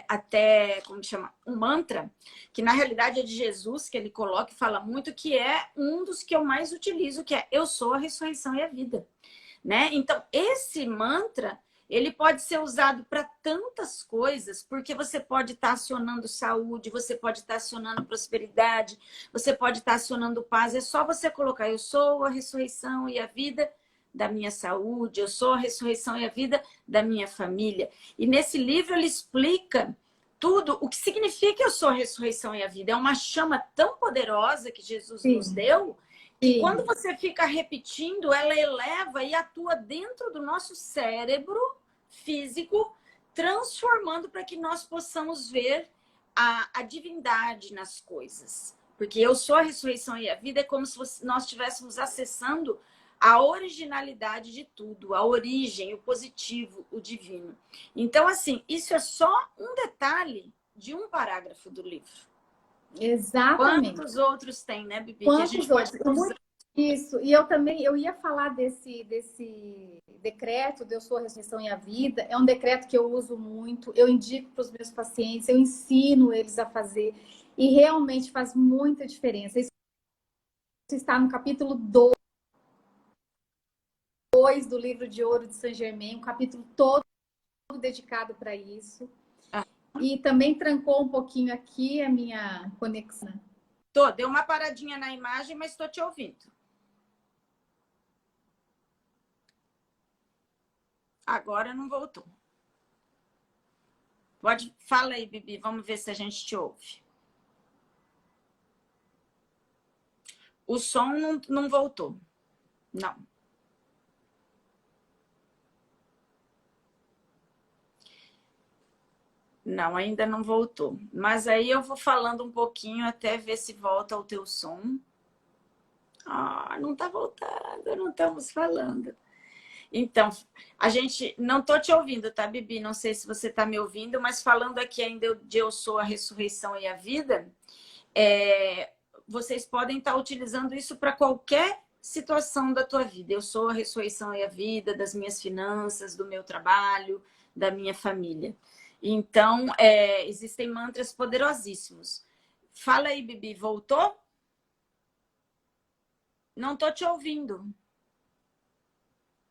até, como chama? Um mantra, que na realidade é de Jesus, que ele coloca e fala muito, que é um dos que eu mais utilizo, que é eu sou a ressurreição e a vida. Né? Então, esse mantra, ele pode ser usado para tantas coisas, porque você pode estar acionando saúde, você pode estar acionando prosperidade, você pode estar acionando paz. É só você colocar, eu sou a ressurreição e a vida, da minha saúde, eu sou a ressurreição e a vida da minha família. E nesse livro ele explica tudo o que significa eu sou a ressurreição e a vida. É uma chama tão poderosa que Jesus nos deu, que quando você fica repetindo, ela eleva e atua dentro do nosso cérebro físico, transformando para que nós possamos ver a divindade nas coisas. Porque eu sou a ressurreição e a vida é como se nós estivéssemos acessando a originalidade de tudo, a origem, o positivo, o divino. Então, assim, isso é só um detalhe de um parágrafo do livro. Exatamente. Quantos outros tem, né, Bibi? Quantos que a gente outros? pode... Isso, e eu ia falar desse decreto de Eu Sou a Ressurreição e a Vida. É um decreto que eu uso muito, eu indico para os meus pacientes, eu ensino eles a fazer, e realmente faz muita diferença. Isso está no capítulo 2 do livro de Ouro de Saint-Germain, um capítulo todo dedicado para isso. E também trancou um pouquinho aqui a minha conexão. Deu uma paradinha na imagem, mas estou te ouvindo. Agora não voltou. Fala aí, Bibi, vamos ver se a gente te ouve. O som não voltou. Não. Não, ainda não voltou. Mas aí eu vou falando um pouquinho até ver se volta o teu som. Ah, não tá voltando, não estamos falando. Então, a gente... Não tô te ouvindo, tá, Bibi? Não sei se você tá me ouvindo, mas falando aqui ainda de Eu Sou a Ressurreição e a Vida, vocês podem estar utilizando isso para qualquer situação da tua vida. Eu sou a ressurreição e a vida das minhas finanças, do meu trabalho, da minha família. Então, existem mantras poderosíssimos. Fala aí, Bibi, voltou? Não tô te ouvindo.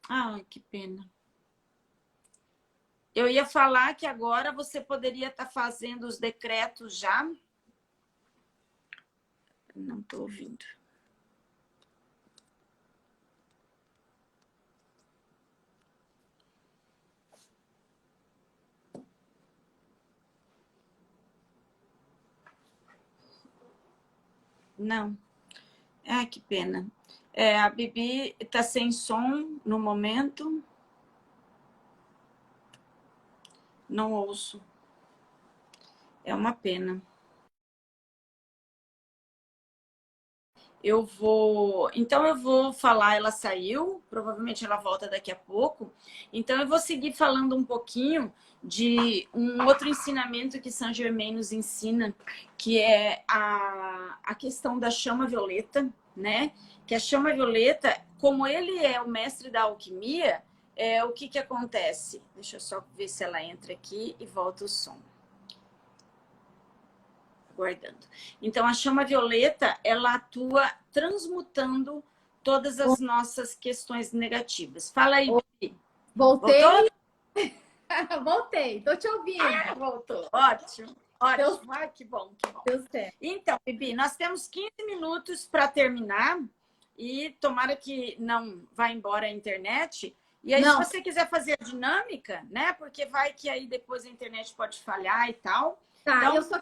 Ai, que pena. Eu ia falar que agora você poderia estar fazendo os decretos já. Não tô ouvindo. Não. Ai, que pena. A Bibi está sem som no momento. Não ouço. É uma pena. Então eu vou falar, ela saiu, provavelmente ela volta daqui a pouco. Então eu vou seguir falando um pouquinho de um outro ensinamento que Saint Germain nos ensina, que é a questão da chama violeta, né? Que a chama violeta, como ele é o mestre da alquimia, o que acontece? Deixa eu só ver se ela entra aqui e volta o som. Guardando. Então, a chama violeta, ela atua transmutando todas as nossas questões negativas. Fala aí, Bibi. Voltei. Voltou? Voltei, tô te ouvindo. Voltou. Ótimo. Ótimo. Ai, que bom, que bom. Deu certo. Então, Bibi, nós temos 15 minutos para terminar e tomara que não vá embora a internet. E aí, se você quiser fazer a dinâmica, né? Porque vai que aí depois a internet pode falhar e tal. Tá, então, eu só...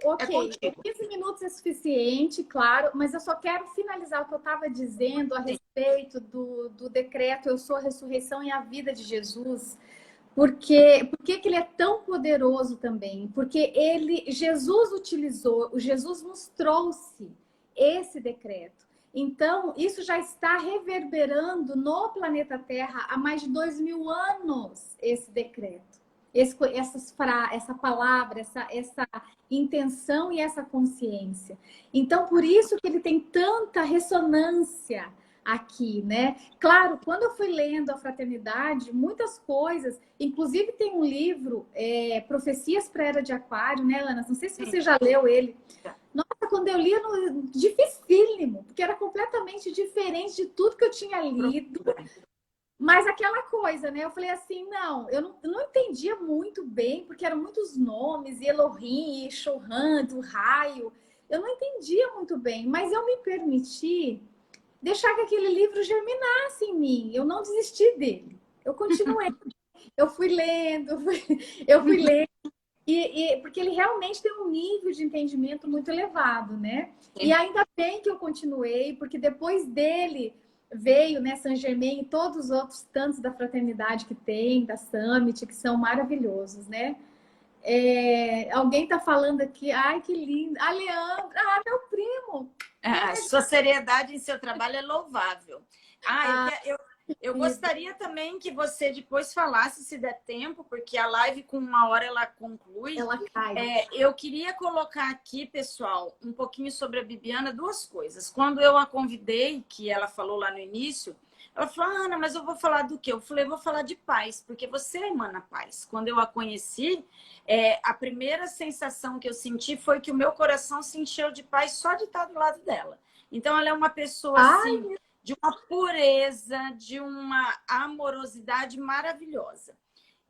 Ok, 15 minutos é suficiente, claro, mas eu só quero finalizar o que eu estava dizendo a respeito do decreto Eu Sou a Ressurreição e a Vida de Jesus. Por que ele é tão poderoso também? Porque Jesus nos trouxe esse decreto. Então, isso já está reverberando no planeta Terra há mais de 2000 anos, esse decreto. Essa palavra, essa intenção e essa consciência. Então, por isso que ele tem tanta ressonância aqui, né? Claro, quando eu fui lendo a Fraternidade, muitas coisas, inclusive tem um livro, Profecias para a Era de Aquário, né, Ana? Não sei se você já leu ele. Nossa, quando eu li, dificílimo, porque era completamente diferente de tudo que eu tinha lido. Mas aquela coisa, né? Eu falei assim, eu não entendia muito bem, porque eram muitos nomes, Elohim, Shohan, do raio. Eu não entendia muito bem, mas eu me permiti deixar que aquele livro germinasse em mim. Eu não desisti dele. Eu continuei. Eu fui lendo, eu fui lendo. Porque ele realmente tem um nível de entendimento muito elevado, né? E ainda bem que eu continuei, porque depois dele veio, né, Saint Germain e todos os outros tantos da fraternidade que tem, da Summit, que são maravilhosos, né? Alguém está falando aqui, ai, que lindo. A Leandra, meu primo. Sua seriedade em seu trabalho é louvável. Eu gostaria também que você depois falasse, se der tempo, porque a live com 1 hora ela conclui. Ela cai. Eu queria colocar aqui, pessoal, um pouquinho sobre a Bibiana, 2 coisas. Quando eu a convidei, que ela falou lá no início, ela falou, Ana, mas eu vou falar do quê? Eu falei, vou falar de paz, porque você emana paz. Quando eu a conheci, a primeira sensação que eu senti foi que o meu coração se encheu de paz só de estar do lado dela. Então, ela é uma pessoa, assim, de uma pureza, de uma amorosidade maravilhosa.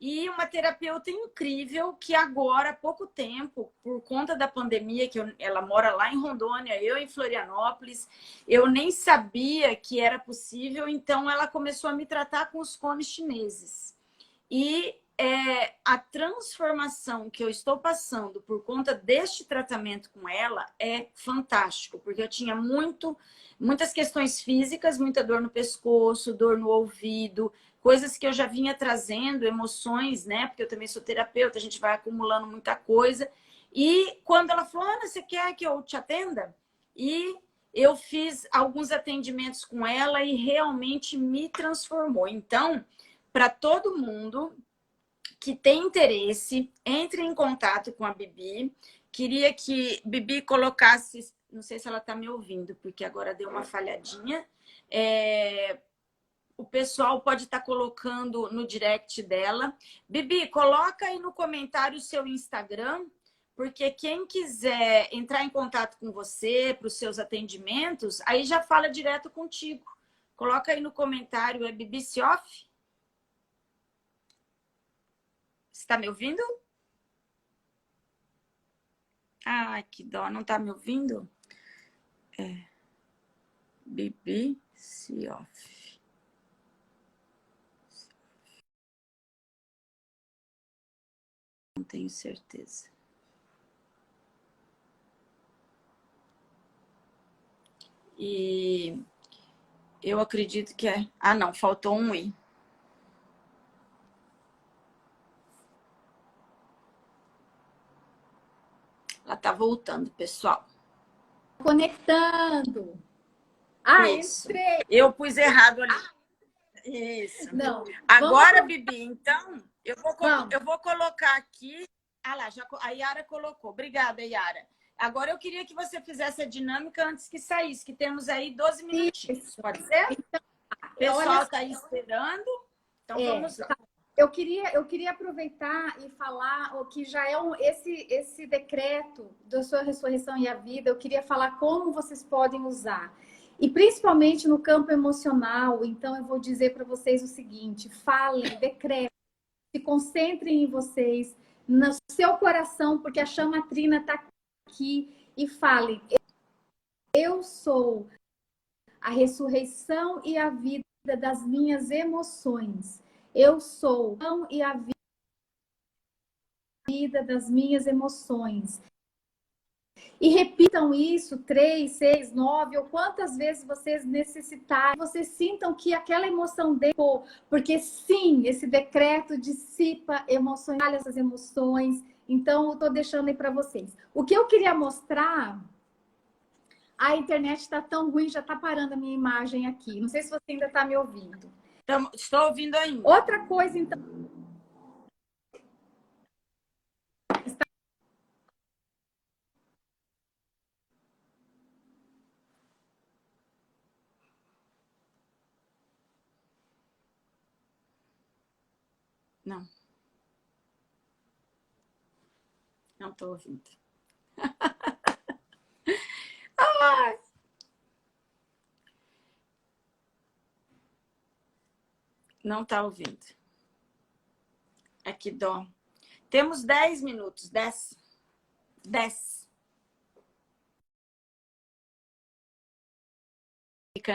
E uma terapeuta incrível que agora, há pouco tempo, por conta da pandemia, ela mora lá em Rondônia, eu em Florianópolis, eu nem sabia que era possível, então ela começou a me tratar com os cones chineses. E a transformação que eu estou passando por conta deste tratamento com ela é fantástico, porque eu tinha muitas questões físicas, muita dor no pescoço, dor no ouvido, coisas que eu já vinha trazendo, emoções, né? Porque eu também sou terapeuta, a gente vai acumulando muita coisa. E quando ela falou, Ana, você quer que eu te atenda? E eu fiz alguns atendimentos com ela e realmente me transformou. Então, para todo mundo que tem interesse, entre em contato com a Bibi. Queria que Bibi colocasse, não sei se ela está me ouvindo, porque agora deu uma falhadinha. O pessoal pode estar colocando no direct dela. Bibi, coloca aí no comentário o seu Instagram, porque quem quiser entrar em contato com você para os seus atendimentos, aí já fala direto contigo. Coloca aí no comentário, é Bibi Sioff? Você está me ouvindo? Ai, que dó, não está me ouvindo? Bibi Sioff. Não tenho certeza. E eu acredito que é... Ah, não, faltou um I. Ela tá voltando, pessoal. Conectando. Isso. Entrei. Eu pus errado ali. Isso. Não. Agora, Bibi, então, eu vou colocar aqui. Ah lá, a Yara colocou. Obrigada, Yara. Agora eu queria que você fizesse a dinâmica antes que saísse, que temos aí 12 minutinhos. Pode ser? Então, o pessoal está aí esperando. Então vamos lá. Eu queria aproveitar e falar o que já é esse decreto da sua ressurreição e a vida. Eu queria falar como vocês podem usar. E principalmente no campo emocional. Então, eu vou dizer para vocês o seguinte: falem, decretem, se concentrem em vocês, no seu coração, porque a chama trina está aqui, e falem: eu sou a ressurreição e a vida das minhas emoções. Eu sou e a vida das minhas emoções. E repitam isso 3, 6, 9, ou quantas vezes vocês necessitarem. Vocês sintam que aquela emoção deu, porque sim, esse decreto dissipa emoções, essas emoções. Então, eu estou deixando aí para vocês. O que eu queria mostrar... A internet está tão ruim, já está parando a minha imagem aqui. Não sei se você ainda está me ouvindo. Estou ouvindo ainda. Outra coisa, então... Não. Não estou ouvindo. Ai. Não está ouvindo. Que dó. Temos 10 minutos. 10. 10.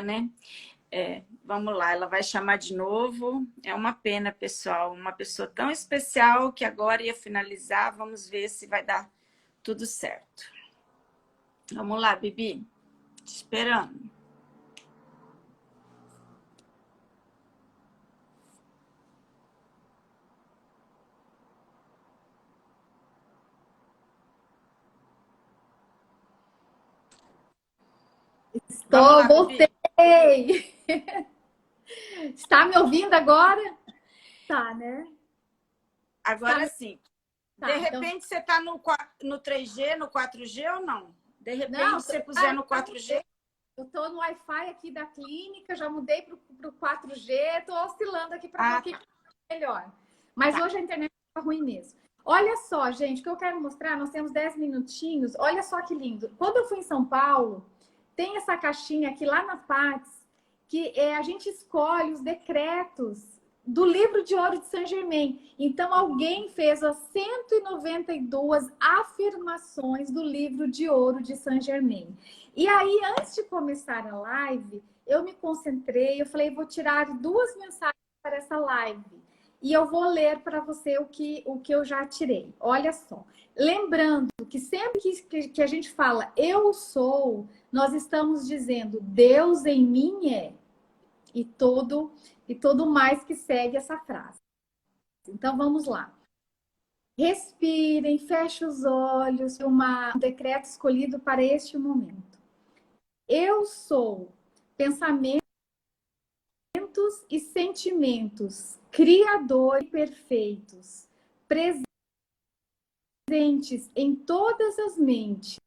né? Vamos lá, ela vai chamar de novo. É uma pena, pessoal. Uma pessoa tão especial que agora ia finalizar. Vamos ver se vai dar tudo certo. Vamos lá, Bibi. Te esperando. Estou, voltei! Está me ouvindo agora? Tá, né? Agora sim. Tá, De repente você está no 3G, no 4G ou não? De repente, não, se você puser no 4G... Eu estou no Wi-Fi aqui da clínica, já mudei para o 4G, estou oscilando aqui para ver o que é melhor. Mas hoje a internet está ruim mesmo. Olha só, gente, o que eu quero mostrar, nós temos 10 minutinhos, olha só que lindo. Quando eu fui em São Paulo, tem essa caixinha aqui lá na Pats, que a gente escolhe os decretos do livro de ouro de Saint-Germain. Então, alguém fez as 192 afirmações do livro de ouro de Saint-Germain. E aí, antes de começar a live, eu me concentrei, eu falei, vou tirar 2 mensagens para essa live. E eu vou ler para você o que eu já tirei. Olha só. Lembrando que sempre que a gente fala eu sou, nós estamos dizendo Deus em mim é. E todo mais que segue essa frase. Então, vamos lá. Respirem, fechem os olhos. Um decreto escolhido para este momento. Eu sou pensamentos e sentimentos criadores e perfeitos, presentes em todas as mentes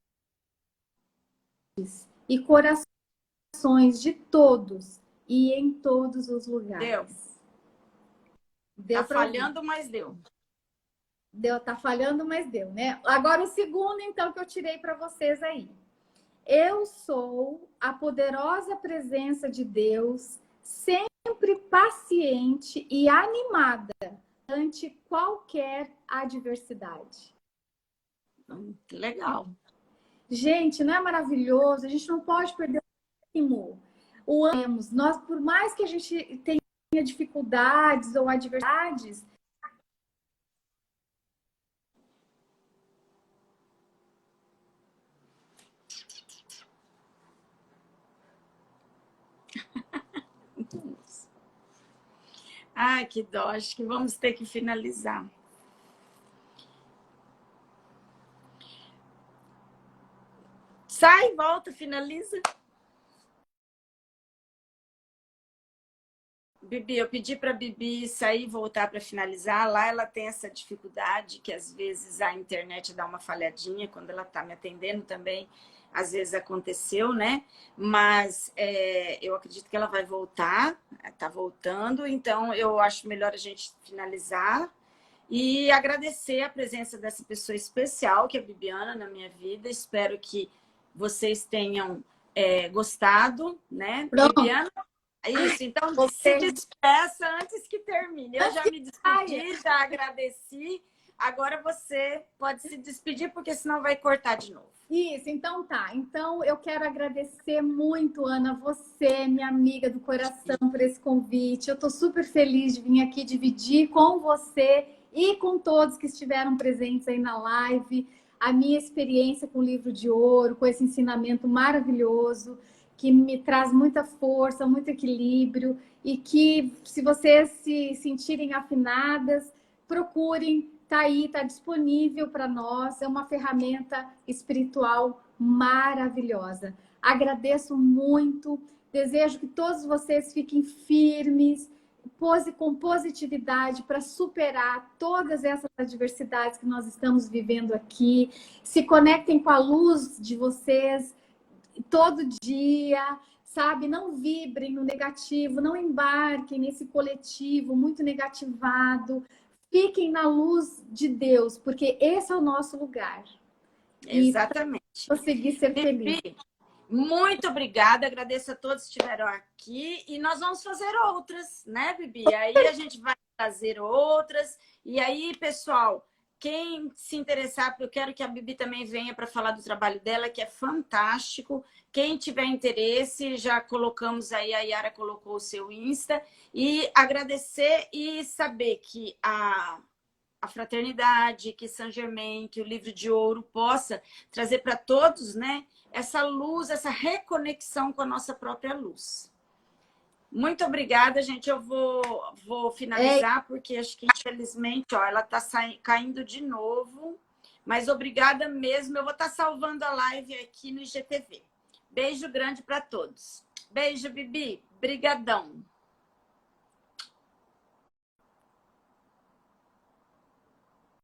e corações de todos e em todos os lugares. Deu tá falhando, mas deu. Tá falhando, mas deu, né? Agora o segundo, então, que eu tirei para vocês aí. Eu sou a poderosa presença de Deus, sempre paciente e animada ante qualquer adversidade. Que legal. Gente, não é maravilhoso? A gente não pode perder o ânimo. Nós, por mais que a gente tenha dificuldades ou adversidades, ai, que dó, acho que vamos ter que finalizar. Sai, volta, finaliza. Bibi, eu pedi para a Bibi sair e voltar para finalizar. Lá ela tem essa dificuldade que às vezes a internet dá uma falhadinha quando ela está me atendendo também. Às vezes aconteceu, né? Mas eu acredito que ela vai voltar, está voltando. Então, eu acho melhor a gente finalizar e agradecer a presença dessa pessoa especial, que é a Bibiana, na minha vida. Espero que vocês tenham gostado, né? Pronto. Bibiana? Isso, então se despeça antes que termine. Eu já me despedi, já agradeci. Agora você pode se despedir, porque senão vai cortar de novo. Isso, então tá. Então eu quero agradecer muito, Ana, você, minha amiga do coração, por esse convite. Eu tô super feliz de vir aqui dividir com você e com todos que estiveram presentes aí na live a minha experiência com o livro de ouro, com esse ensinamento maravilhoso, que me traz muita força, muito equilíbrio, e que, se vocês se sentirem afinadas, procurem, tá aí, tá disponível para nós, é uma ferramenta espiritual maravilhosa. Agradeço muito, desejo que todos vocês fiquem firmes, com positividade para superar todas essas adversidades que nós estamos vivendo aqui, se conectem com a luz de vocês, todo dia, sabe? Não vibrem no negativo, não embarquem nesse coletivo muito negativado. Fiquem na luz de Deus, porque esse é o nosso lugar. Exatamente. E conseguir ser feliz. Muito obrigada, agradeço a todos que estiveram aqui e nós vamos fazer outras, né, Bibi? Aí a gente vai fazer outras e aí, pessoal, Quem se interessar, porque eu quero que a Bibi também venha para falar do trabalho dela, que é fantástico. Quem tiver interesse, já colocamos aí, a Yara colocou o seu Insta. E agradecer e saber que a fraternidade, que Saint Germain, que o Livro de Ouro possa trazer para todos, né, essa luz, essa reconexão com a nossa própria luz. Muito obrigada, gente. Eu vou finalizar, porque acho que, infelizmente, ó, ela está caindo de novo. Mas obrigada mesmo. Eu vou estar salvando a live aqui no IGTV. Beijo grande para todos. Beijo, Bibi. Brigadão.